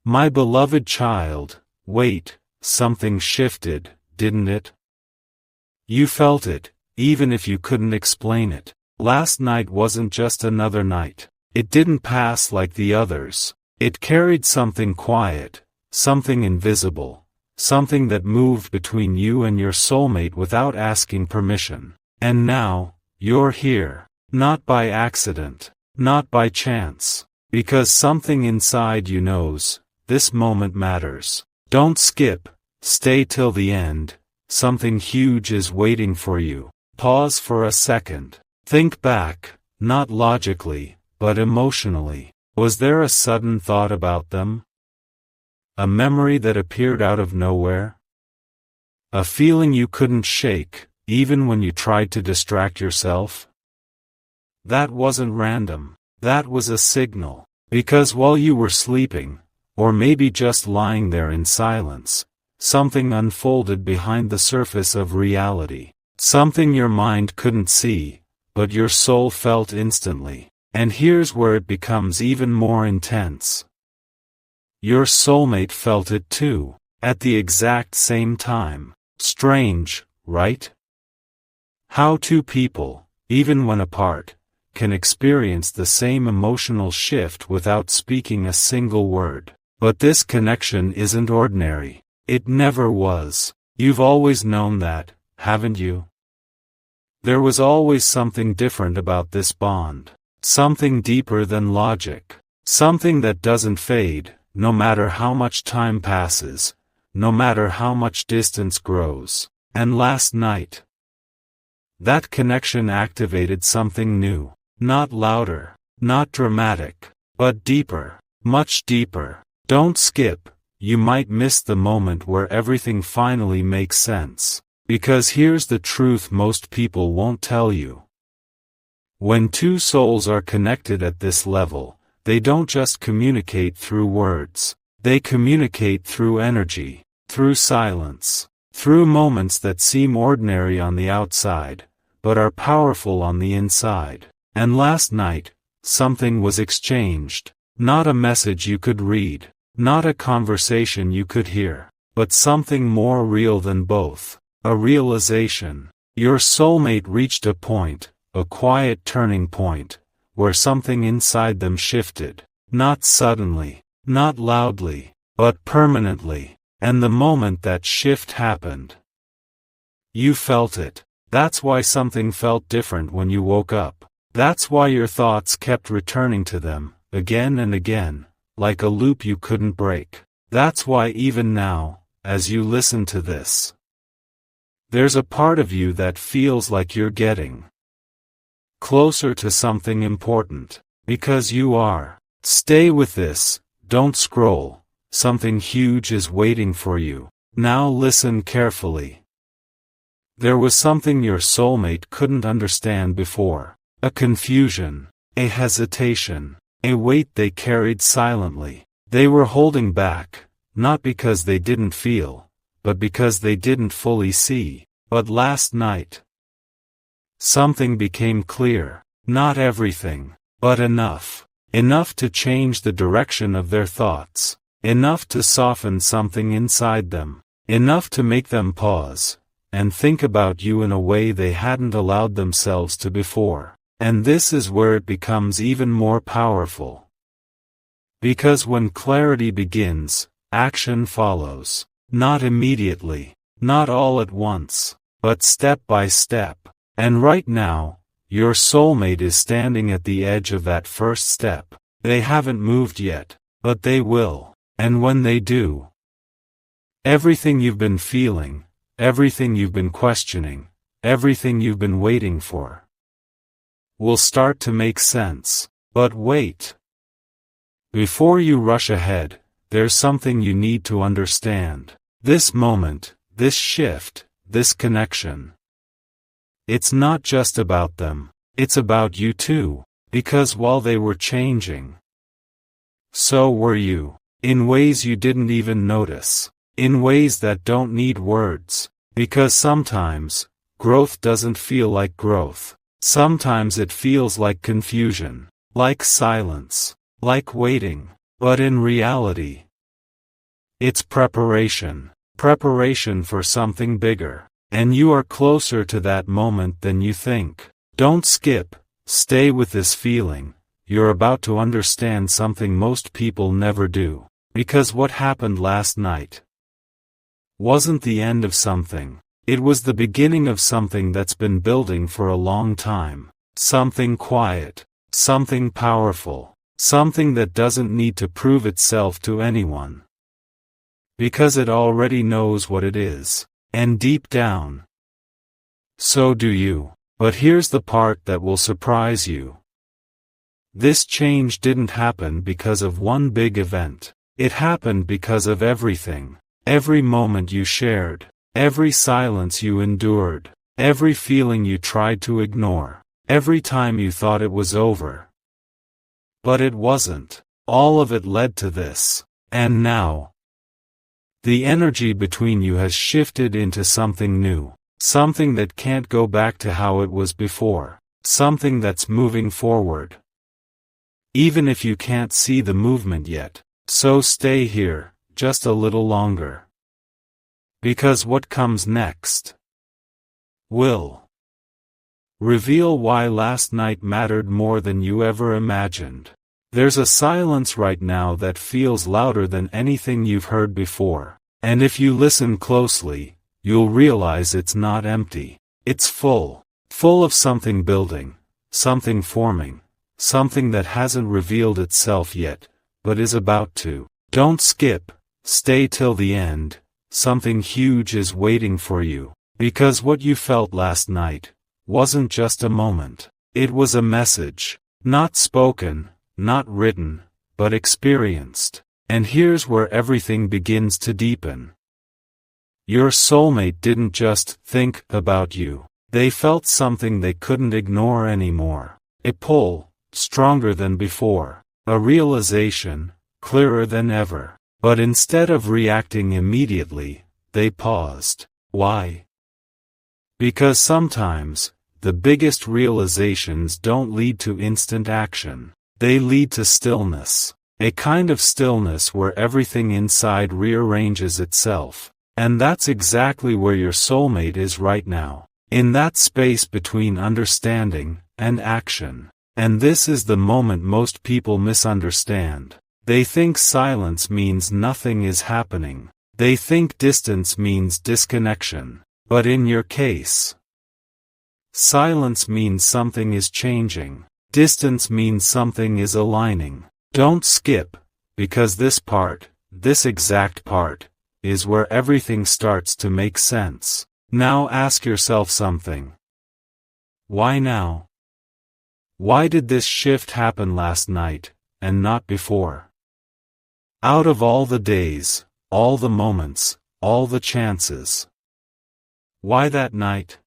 My beloved child, wait, something shifted, didn't it? You felt it, even if you couldn't explain it. Last night wasn't just another night. It didn't pass like the others. It carried something quiet, something invisible, something that moved between you and your soulmate without asking permission. And now, you're here. Not by accident, not by chance, because something inside you knows, this moment matters. Don't skip, stay till the end, something huge is waiting for you. Pause for a second. Think back, not logically, but emotionally. Was there a sudden thought about them? A memory that appeared out of nowhere? A feeling you couldn't shake, even when you tried to distract yourself? That wasn't random. That was a signal. Because while you were sleeping, or maybe just lying there in silence, something unfolded behind the surface of reality. Something your mind couldn't see, but your soul felt instantly. And here's where it becomes even more intense. Your soulmate felt it too, at the exact same time. Strange, right? How two people, even when apart, can experience the same emotional shift without speaking a single word. But this connection isn't ordinary. It never was. You've always known that, haven't you? There was always something different about this bond. Something deeper than logic. Something that doesn't fade, no matter how much time passes, no matter how much distance grows. And last night, that connection activated something new. Not louder, not dramatic, but deeper, much deeper. Don't skip, you might miss the moment where everything finally makes sense. Because here's the truth most people won't tell you. When two souls are connected at this level, they don't just communicate through words. They communicate through energy, through silence, through moments that seem ordinary on the outside, but are powerful on the inside. And last night, something was exchanged. Not a message you could read, not a conversation you could hear, but something more real than both. A realization. Your soulmate reached a point, a quiet turning point, where something inside them shifted. Not suddenly, not loudly, but permanently. And the moment that shift happened, you felt it. That's why something felt different when you woke up. That's why your thoughts kept returning to them, again and again, like a loop you couldn't break. That's why even now, as you listen to this, there's a part of you that feels like you're getting closer to something important. Because you are. Stay with this, don't scroll, something huge is waiting for you. Now listen carefully. There was something your soulmate couldn't understand before. A confusion, a hesitation, a weight they carried silently. They were holding back, not because they didn't feel, but because they didn't fully see. But last night, something became clear. Not everything, but enough. Enough to change the direction of their thoughts. Enough to soften something inside them. Enough to make them pause, and think about you in a way they hadn't allowed themselves to before. And this is where it becomes even more powerful. Because when clarity begins, action follows. Not immediately, not all at once, but step by step. And right now, your soulmate is standing at the edge of that first step. They haven't moved yet, but they will. And when they do, everything you've been feeling, everything you've been questioning, everything you've been waiting for, will start to make sense. But wait. Before you rush ahead, there's something you need to understand. This moment, this shift, this connection. It's not just about them, it's about you too. Because while they were changing, so were you. In ways you didn't even notice. In ways that don't need words. Because sometimes, growth doesn't feel like growth. Sometimes it feels like confusion, like silence, like waiting. But in reality, It's preparation. Preparation for something bigger. And you are closer to that moment than you think. Don't skip. Stay with this feeling. You're about to understand something most people never do. Because what happened last night wasn't the end of something. It was the beginning of something that's been building for a long time. Something quiet. Something powerful. Something that doesn't need to prove itself to anyone. Because it already knows what it is. And deep down, so do you. But here's the part that will surprise you. This change didn't happen because of one big event. It happened because of everything. Every moment you shared. Every silence you endured. Every feeling you tried to ignore. Every time you thought it was over. But it wasn't. All of it led to this. And now, the energy between you has shifted into something new. Something that can't go back to how it was before. Something that's moving forward. Even if you can't see the movement yet. So stay here, just a little longer. Because what comes next will reveal why last night mattered more than you ever imagined. There's a silence right now that feels louder than anything you've heard before. And if you listen closely, you'll realize it's not empty. It's full. Full of something building, something forming, something that hasn't revealed itself yet, but is about to. Don't skip. Stay till the end. Something huge is waiting for you. Because what you felt last night wasn't just a moment. It was a message. Not spoken, not written, but experienced. And here's where everything begins to deepen. Your soulmate didn't just think about you. They felt something they couldn't ignore anymore. A pull, stronger than before. A realization, clearer than ever. But instead of reacting immediately, they paused. Why? Because sometimes, the biggest realizations don't lead to instant action. They lead to stillness. A kind of stillness where everything inside rearranges itself. And that's exactly where your soulmate is right now. In that space between understanding and action. And this is the moment most people misunderstand. They think silence means nothing is happening. They think distance means disconnection. But in your case, silence means something is changing. Distance means something is aligning. Don't skip, because this exact part, is where everything starts to make sense. Now ask yourself something. Why now? Why did this shift happen last night, and not before? Out of all the days, all the moments, all the chances. Why that night?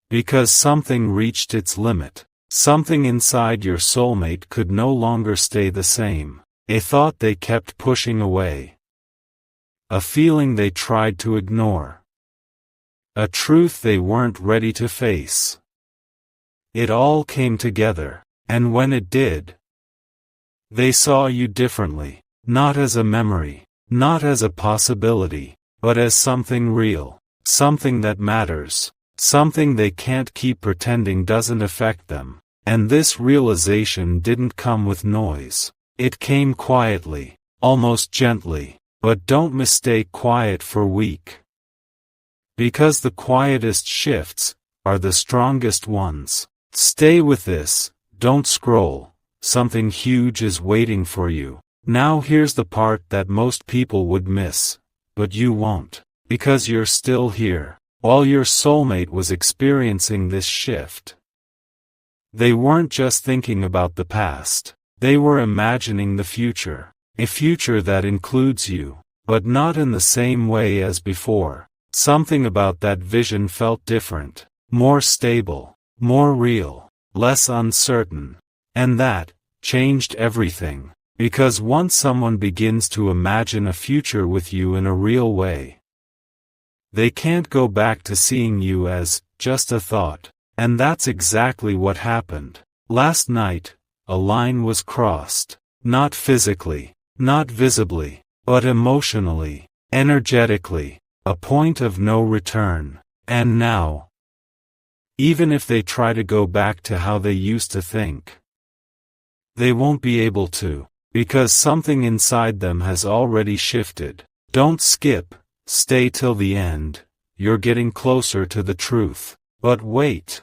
Because something reached its limit. Something inside your soulmate could no longer stay the same. A thought they kept pushing away. A feeling they tried to ignore. A truth they weren't ready to face. It all came together, and when it did, they saw you differently. Not as a memory, not as a possibility, but as something real. Something that matters. Something they can't keep pretending doesn't affect them. And this realization didn't come with noise. It came quietly, almost gently. But don't mistake quiet for weak. Because the quietest shifts are the strongest ones. Stay with this, don't scroll. Something huge is waiting for you. Now here's the part that most people would miss. But you won't. Because you're still here. While your soulmate was experiencing this shift. They weren't just thinking about the past. They were imagining the future. A future that includes you. But not in the same way as before. Something about that vision felt different. More stable. More real. Less uncertain. And that changed everything. Because once someone begins to imagine a future with you in a real way, they can't go back to seeing you as just a thought. And that's exactly what happened. Last night, a line was crossed. Not physically, not visibly, but emotionally, energetically, a point of no return. And now, even if they try to go back to how they used to think, they won't be able to, because something inside them has already shifted. Don't skip, stay till the end, you're getting closer to the truth. But wait.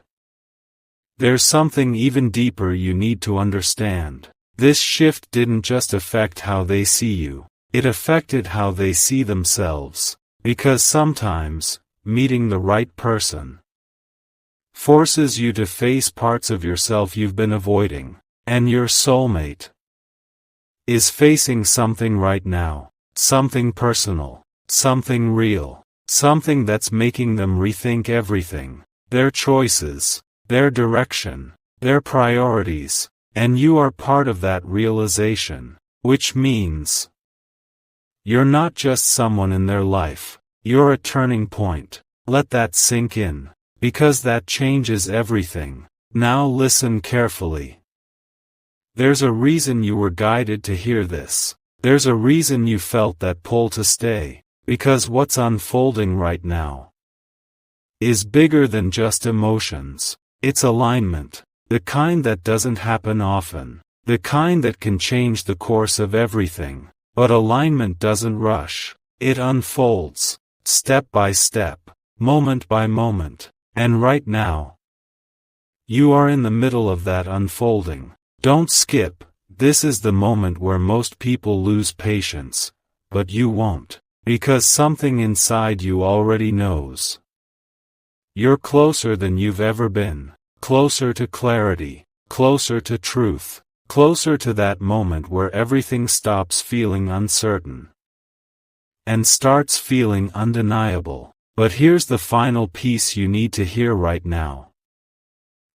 There's something even deeper you need to understand. This shift didn't just affect how they see you, it affected how they see themselves. Because sometimes, meeting the right person forces you to face parts of yourself you've been avoiding, and your soulmate is facing something right now, something personal, something real, something that's making them rethink everything, their choices, their direction, their priorities, and you are part of that realization, which means you're not just someone in their life, you're a turning point. Let that sink in, because that changes everything. Now listen carefully. There's a reason you were guided to hear this. There's a reason you felt that pull to stay, because what's unfolding right now is bigger than just emotions. It's alignment, the kind that doesn't happen often, the kind that can change the course of everything. But alignment doesn't rush, it unfolds, step by step, moment by moment, and right now, you are in the middle of that unfolding. Don't skip, this is the moment where most people lose patience, but you won't, because something inside you already knows. You're closer than you've ever been, closer to clarity, closer to truth. Closer to that moment where everything stops feeling uncertain and starts feeling undeniable. But here's the final piece you need to hear right now.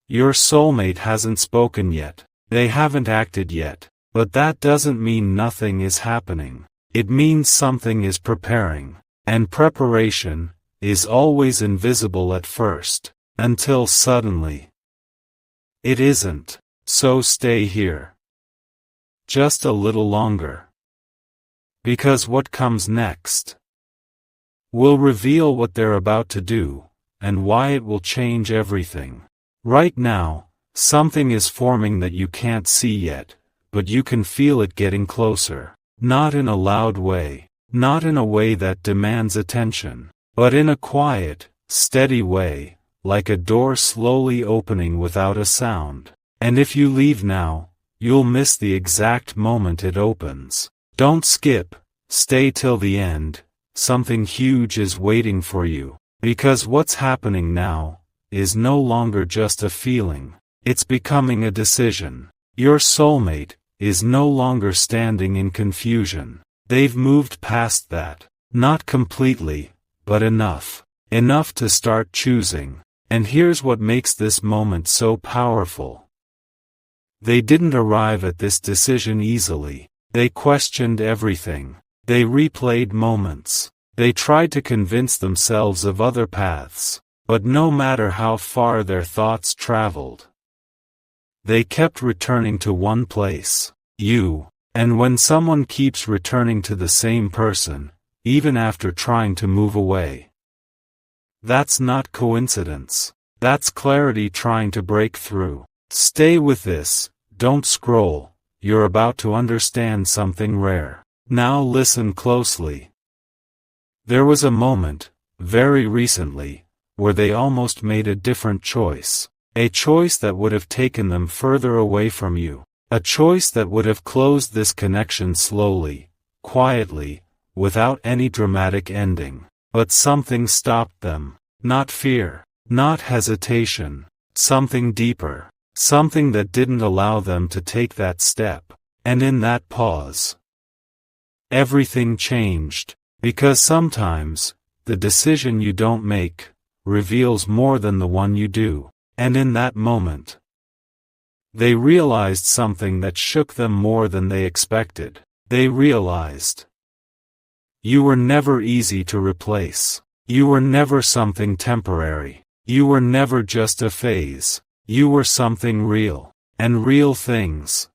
Your soulmate hasn't spoken yet, they haven't acted yet, but that doesn't mean nothing is happening. It means something is preparing, and preparation is always invisible at first, until suddenly it isn't. So stay here. Just a little longer. Because what comes next will reveal what they're about to do, and why it will change everything. Right now, something is forming that you can't see yet, but you can feel it getting closer. Not in a loud way, not in a way that demands attention, but in a quiet, steady way, like a door slowly opening without a sound. And if you leave now, you'll miss the exact moment it opens. Don't skip, stay till the end, something huge is waiting for you. Because what's happening now is no longer just a feeling, it's becoming a decision. Your soulmate is no longer standing in confusion. They've moved past that. Not completely, but enough. Enough to start choosing. And here's what makes this moment so powerful. They didn't arrive at this decision easily. They questioned everything. They replayed moments. They tried to convince themselves of other paths. But no matter how far their thoughts traveled, they kept returning to one place, you. And when someone keeps returning to the same person, even after trying to move away, that's not coincidence. That's clarity trying to break through. Stay with this. Don't scroll, you're about to understand something rare. Now listen closely. There was a moment, very recently, where they almost made a different choice. A choice that would have taken them further away from you. A choice that would have closed this connection slowly, quietly, without any dramatic ending. But something stopped them. Not fear, not hesitation, something deeper. Something that didn't allow them to take that step. And in that pause, everything changed. Because sometimes, the decision you don't make reveals more than the one you do. And in that moment, they realized something that shook them more than they expected. They realized you were never easy to replace. You were never something temporary. You were never just a phase. You were something real, and real things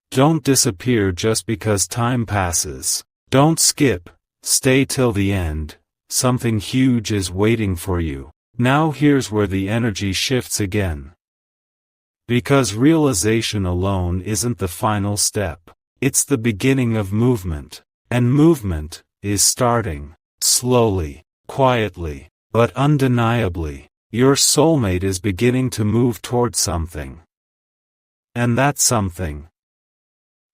don't disappear just because time passes. Don't skip, stay till the end, something huge is waiting for you. Now here's where the energy shifts again. Because realization alone isn't the final step. It's the beginning of movement. And movement is starting. Slowly, quietly, but undeniably. Your soulmate is beginning to move toward something. And that something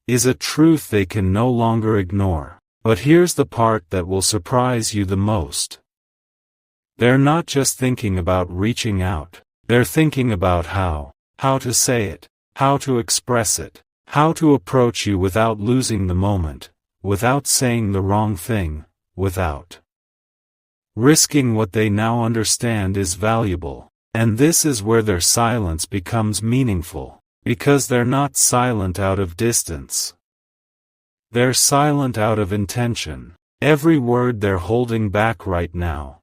is a truth they can no longer ignore. But here's the part that will surprise you the most. They're not just thinking about reaching out. They're thinking about how to say it, how to express it, how to approach you without losing the moment, without saying the wrong thing, without risking what they now understand is valuable. And this is where their silence becomes meaningful, because they're not silent out of distance. They're silent out of intention. Every word they're holding back right now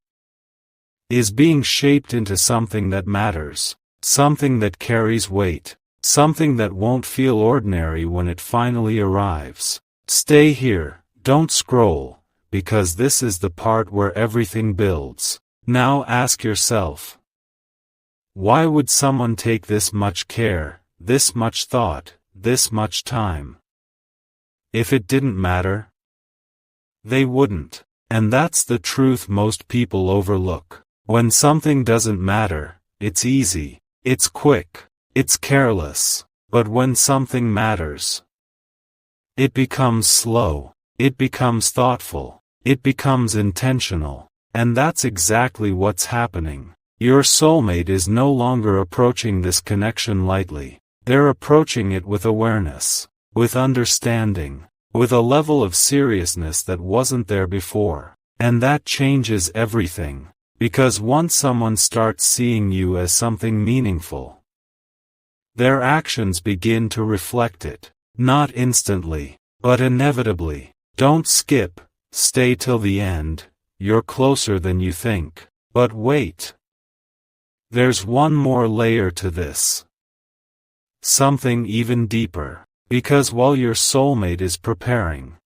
is being shaped into something that matters, something that carries weight, something that won't feel ordinary when it finally arrives. Stay here, don't scroll, because this is the part where everything builds. Now ask yourself, why would someone take this much care, this much thought, this much time? If it didn't matter, they wouldn't. And that's the truth most people overlook. When something doesn't matter, it's easy, it's quick, it's careless. But when something matters, it becomes slow, it becomes thoughtful, it becomes intentional. And that's exactly what's happening. Your soulmate is no longer approaching this connection lightly. They're approaching it with awareness, with understanding, with a level of seriousness that wasn't there before. And that changes everything. Because once someone starts seeing you as something meaningful, their actions begin to reflect it. Not instantly, but inevitably. Don't skip, stay till the end. You're closer than you think. But wait. There's one more layer to this. Something even deeper. Because while your soulmate is preparing,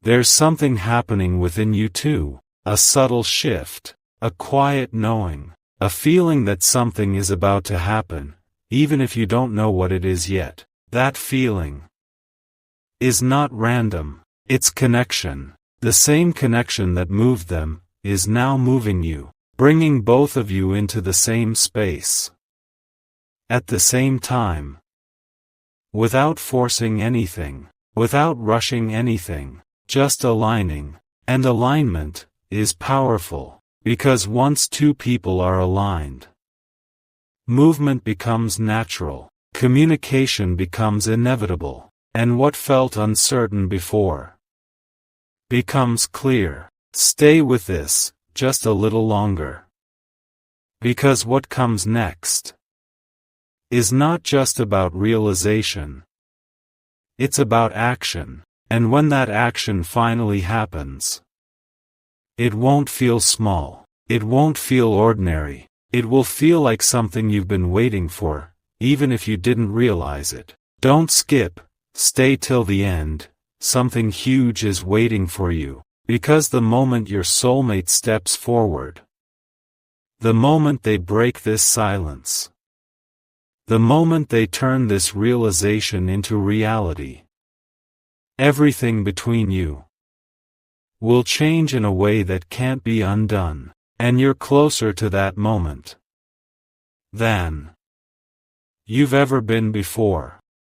there's something happening within you too. A subtle shift, a quiet knowing, a feeling that something is about to happen, even if you don't know what it is yet. That feeling is not random, it's connection. The same connection that moved them is now moving you, bringing both of you into the same space at the same time, without forcing anything, without rushing anything, just aligning. And alignment is powerful, because once two people are aligned, movement becomes natural, communication becomes inevitable, and what felt uncertain before becomes clear. Stay with this, just a little longer. Because what comes next is not just about realization. It's about action, and when that action finally happens, it won't feel small, it won't feel ordinary, it will feel like something you've been waiting for, even if you didn't realize it. Don't skip, stay till the end, something huge is waiting for you. Because the moment your soulmate steps forward, the moment they break this silence, the moment they turn this realization into reality, everything between you will change in a way that can't be undone, and you're closer to that moment than you've ever been before.